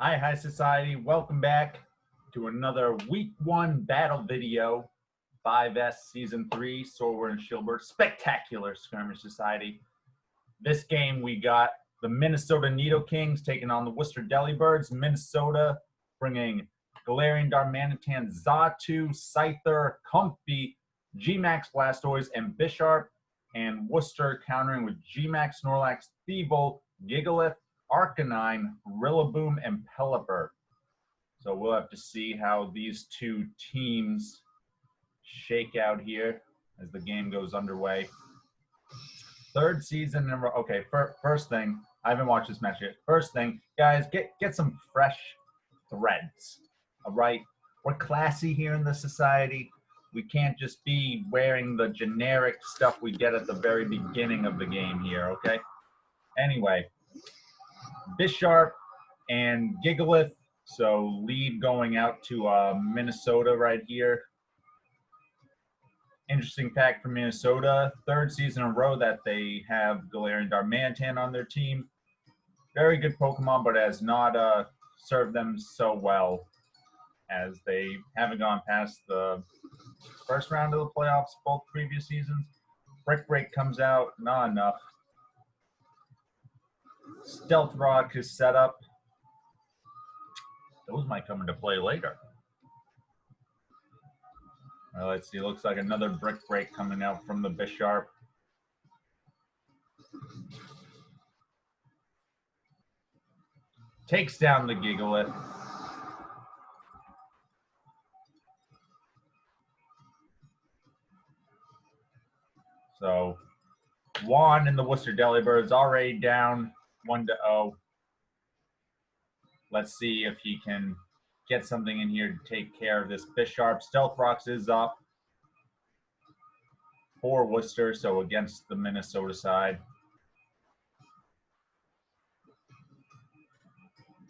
Hi Society. Welcome back to another Week 1 battle video, 5S Season 3, Sword and Shieldbird Spectacular Skirmish Society. This game we got the Minnesota Nidokings taking on the Worcester Delibirds. Minnesota bringing Galarian Darmanitan, Xatu, Scyther, Comfey, G-Max Blastoise, and Bisharp, and Worcester countering with G-Max, Snorlax, Thievul, Gigalith, Arcanine, Rillaboom, and Pelipper. So we'll have to see how these two teams shake out here as the game goes underway. Third season in a row. Okay, first thing, I haven't watched this match yet. First thing, guys, get some fresh threads, all right? We're classy here in the society. We can't just be wearing the generic stuff we get at the very beginning of the game here, okay? Anyway, Bisharp and Gigalith, so lead going out to Minnesota right here. Interesting fact for Minnesota, third season in a row that they have Galarian Darmanitan on their team. Very good Pokemon, but has not served them so well as they haven't gone past the first round of the playoffs both previous seasons. Brick Break comes out, not enough. Stealth Rock is set up. Those might come into play later. Let's see, looks like another Brick Break coming out from the Bisharp. Takes down the Gigalith. So, Juan and the Worcester Delibirds already down 1-0. Let's see if he can get something in here to take care of this Bisharp. Stealth Rocks is up for Worcester, so against the Minnesota side.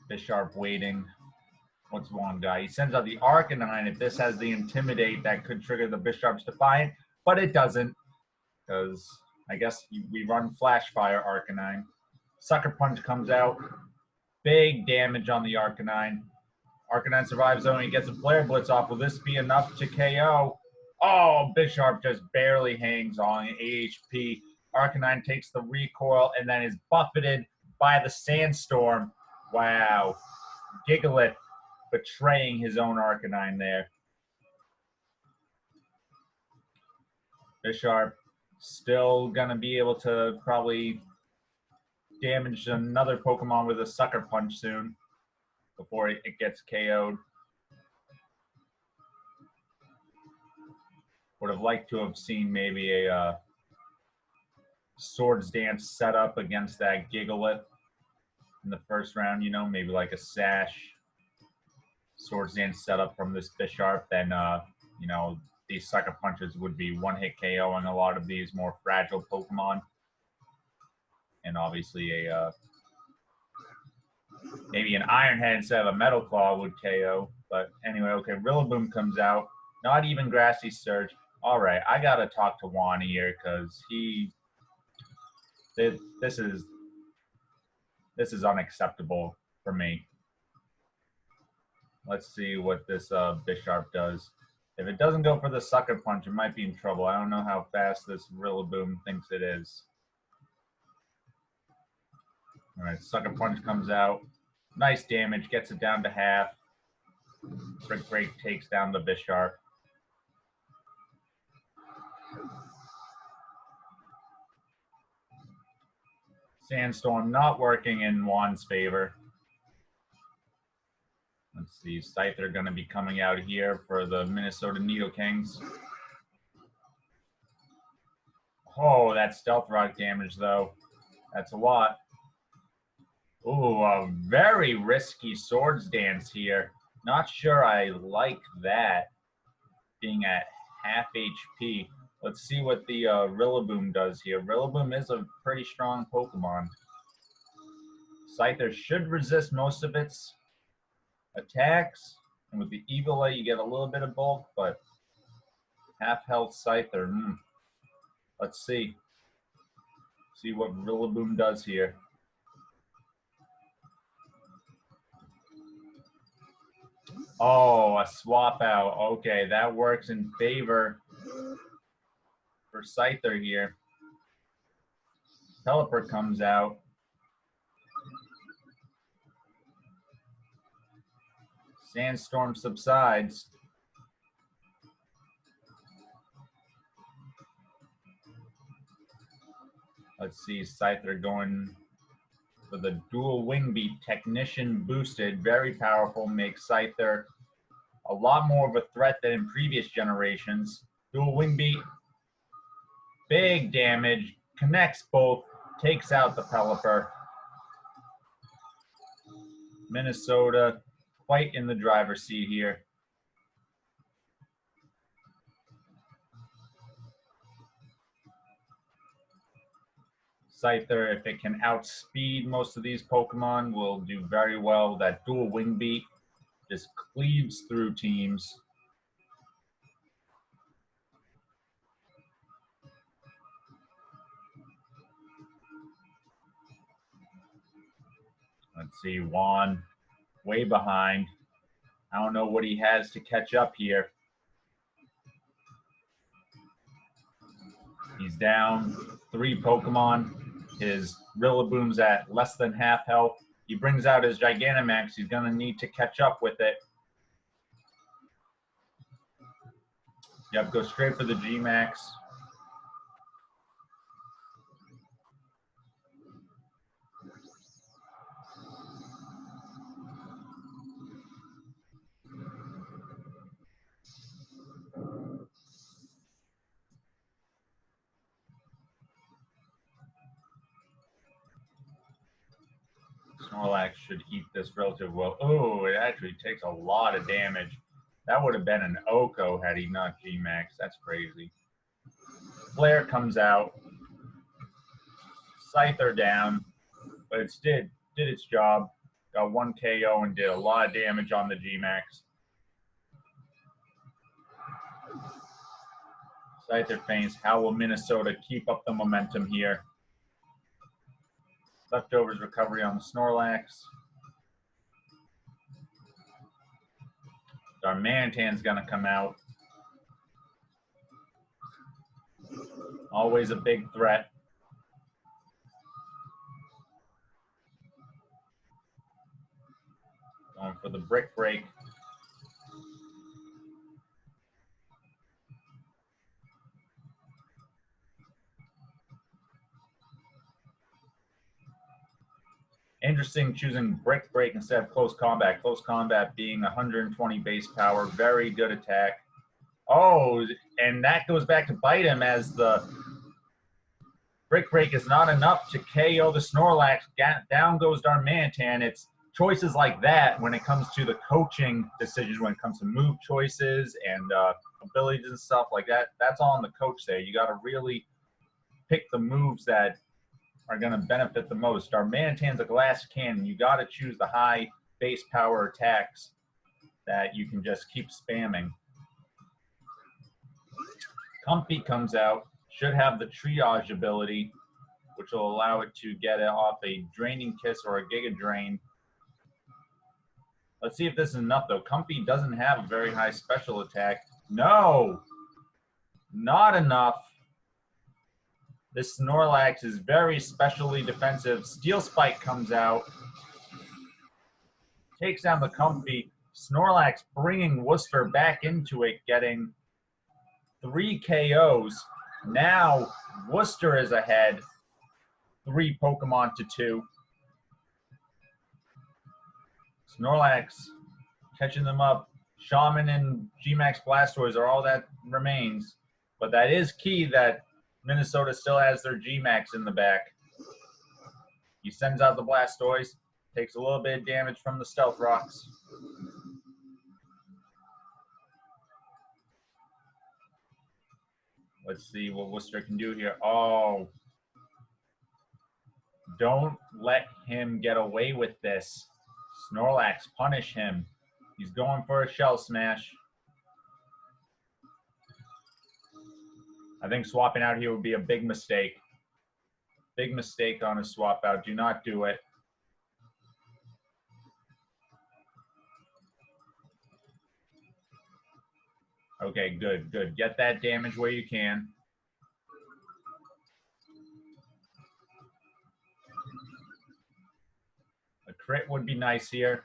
Bisharp waiting. What's Juan got? He sends out the Arcanine. If this has the Intimidate, that could trigger the Bisharp's Defiant, but it doesn't, because I guess we run Flash Fire Arcanine. Sucker Punch comes out. Big damage on the Arcanine. Arcanine survives though, and he gets a Flare Blitz off. Will this be enough to KO? Oh, Bisharp just barely hangs on 8 HP. Arcanine takes the recoil and then is buffeted by the Sandstorm. Wow. Gigalith betraying his own Arcanine there. Bisharp still going to be able to probably damage another Pokemon with a Sucker Punch soon before it gets KO'd. Would have liked to have seen maybe a Swords Dance setup against that Gigalith in the first round, you know, maybe like a Sash Swords Dance setup from this Bisharp. Then, you know, these Sucker Punches would be one-hit KOing a lot of these more fragile Pokemon. And obviously maybe an Iron Head instead of a Metal Claw would KO. But anyway, okay, Rillaboom comes out. Not even Grassy Surge. All right, I got to talk to Juan here because this is unacceptable for me. Let's see what this Bisharp does. If it doesn't go for the Sucker Punch, it might be in trouble. I don't know how fast this Rillaboom thinks it is. All right, Sucker Punch comes out. Nice damage, gets it down to half. Brick Break takes down the Bisharp. Sandstorm not working in Juan's favor. Let's see, Scyther going to be coming out here for the Minnesota Nidokings. Oh, that Stealth Rock damage, though. That's a lot. Ooh, a very risky Swords Dance here. Not sure I like that, being at half HP. Let's see what the Rillaboom does here. Rillaboom is a pretty strong Pokemon. Scyther should resist most of its attacks. And with the Eviler, you get a little bit of bulk, but half health Scyther. Let's see. See what Rillaboom does here. Oh, a swap out. Okay, that works in favor for Scyther here. Pelipper comes out. Sandstorm subsides. Let's see, Scyther going for the dual wing beat, technician boosted, very powerful, makes Scyther a lot more of a threat than in previous generations. Dual wing beat, big damage, connects both, takes out the Pelipper. Minnesota quite in the driver's seat here. Scyther, if it can outspeed most of these Pokemon, will do very well. That dual wing beat just cleaves through teams. Let's see, Juan way behind. I don't know what he has to catch up here. He's down 3 Pokemon. His Rillaboom's at less than half health. He brings out his Gigantamax. He's going to need to catch up with it. Yep, go straight for the G-Max. Snorlax should eat this relatively well. Oh, it actually takes a lot of damage. That would have been an Oko had he not G-Max. That's crazy. Flare comes out. Scyther down, but it did its job. Got 1 KO and did a lot of damage on the G-Max. Scyther faints. How will Minnesota keep up the momentum here? Leftovers recovery on the Snorlax. Darmanitan's going to come out. Always a big threat. Going for the Brick Break. Interesting choosing Brick Break instead of Close Combat. Close Combat being 120 base power, very good attack. Oh, and that goes back to bite him as the Brick Break is not enough to KO the Snorlax. Down goes Darmanitan. It's choices like that when it comes to the coaching decisions, when it comes to move choices and abilities and stuff like that. That's all on the coach there. You got to really pick the moves that are going to benefit the most. Darmanitan's a glass cannon. You got to choose the high base power attacks that you can just keep spamming. Comfy comes out, should have the triage ability, which will allow it to get it off a Draining Kiss or a Giga Drain. Let's see if this is enough, though. Comfy doesn't have a very high special attack. No! Not enough. This Snorlax is very specially defensive. Steel Spike comes out. Takes down the Comfy. Snorlax bringing Worcester back into it, getting 3 KOs. Now Worcester is ahead. 3 Pokemon to 2. Snorlax catching them up. Shaman and G-Max Blastoise are all that remains. But that is key that Minnesota still has their G-Max in the back. He sends out the Blastoise. Takes a little bit of damage from the Stealth Rocks. Let's see what Worcester can do here. Oh. Don't let him get away with this. Snorlax, punish him. He's going for a Shell Smash. I think swapping out here would be a big mistake. Big mistake on a swap out. Do not do it. Okay, good, good. Get that damage where you can. A crit would be nice here.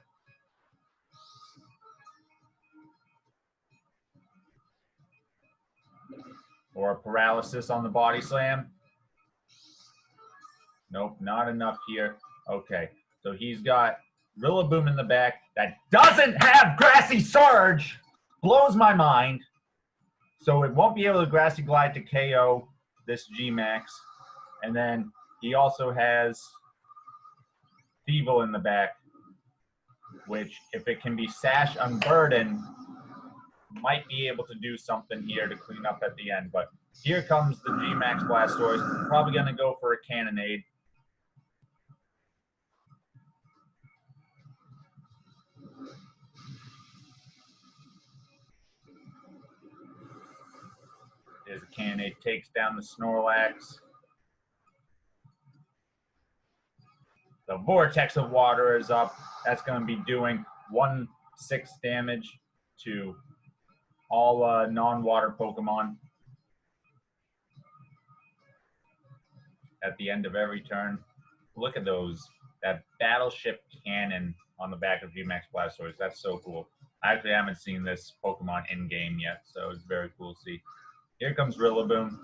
Or a paralysis on the body slam. Nope, not enough here. Okay, so he's got Rillaboom in the back that doesn't have Grassy Surge. Blows my mind. So it won't be able to Grassy Glide to KO this G-Max. And then he also has Thievul in the back, which if it can be Sash Unburden, might be able to do something here to clean up at the end. But here comes the G-Max Blastoise. Probably going to go for a Cannonade. There's a Cannonade, takes down the Snorlax. The Vortex of Water is up. That's going to be doing 1/6 damage to all non-water Pokemon at the end of every turn. Look at those. That Battleship Cannon on the back of G-Max Blastoise. That's so cool. I actually haven't seen this Pokemon in-game yet, so it's very cool to see. Here comes Rillaboom.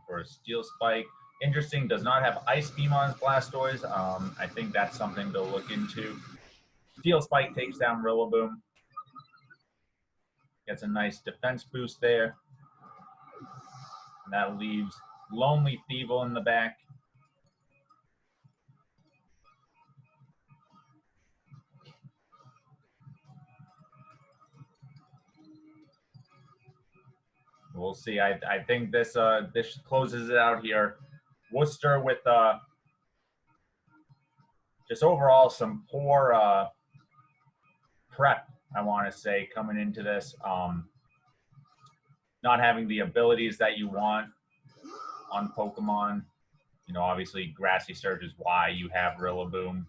For a Steel Spike. Interesting, does not have Ice Beam on his Blastoise. I think that's something to look into. Steel Spike takes down Rillaboom. Gets a nice defense boost there. And that leaves Lonely Thievul in the back. We'll see. I think this this closes it out here. Worcester with just overall some poor prep, I want to say, coming into this. Not having the abilities that you want on Pokemon. You know, obviously Grassy Surge is why you have Rillaboom.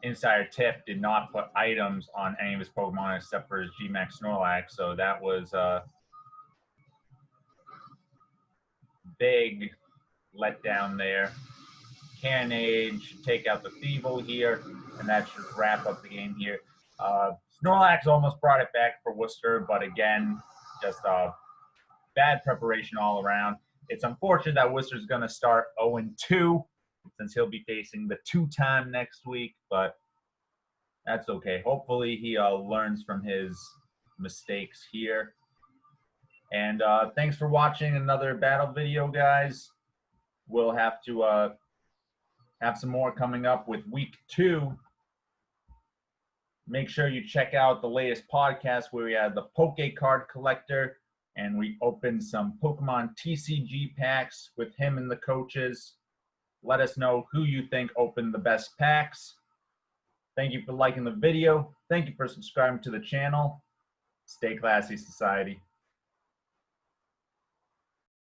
Insider tip, did not put items on any of his Pokemon except for his G-Max Snorlax, so that was a big letdown there. Cannonade should take out the Thievul here, and that should wrap up the game here. Snorlax almost brought it back for Worcester, but again, just bad preparation all around. It's unfortunate that Worcester's going to start 0-2 since he'll be facing the 2-time next week, but that's okay. Hopefully he learns from his mistakes here. And thanks for watching another battle video, guys. We'll have to have some more coming up with week 2. Make sure you check out the latest podcast where we had the Poke Card Collector, and we opened some Pokemon TCG packs with him and the coaches. Let us know who you think opened the best packs. Thank you for liking the video. Thank you for subscribing to the channel. Stay classy, society.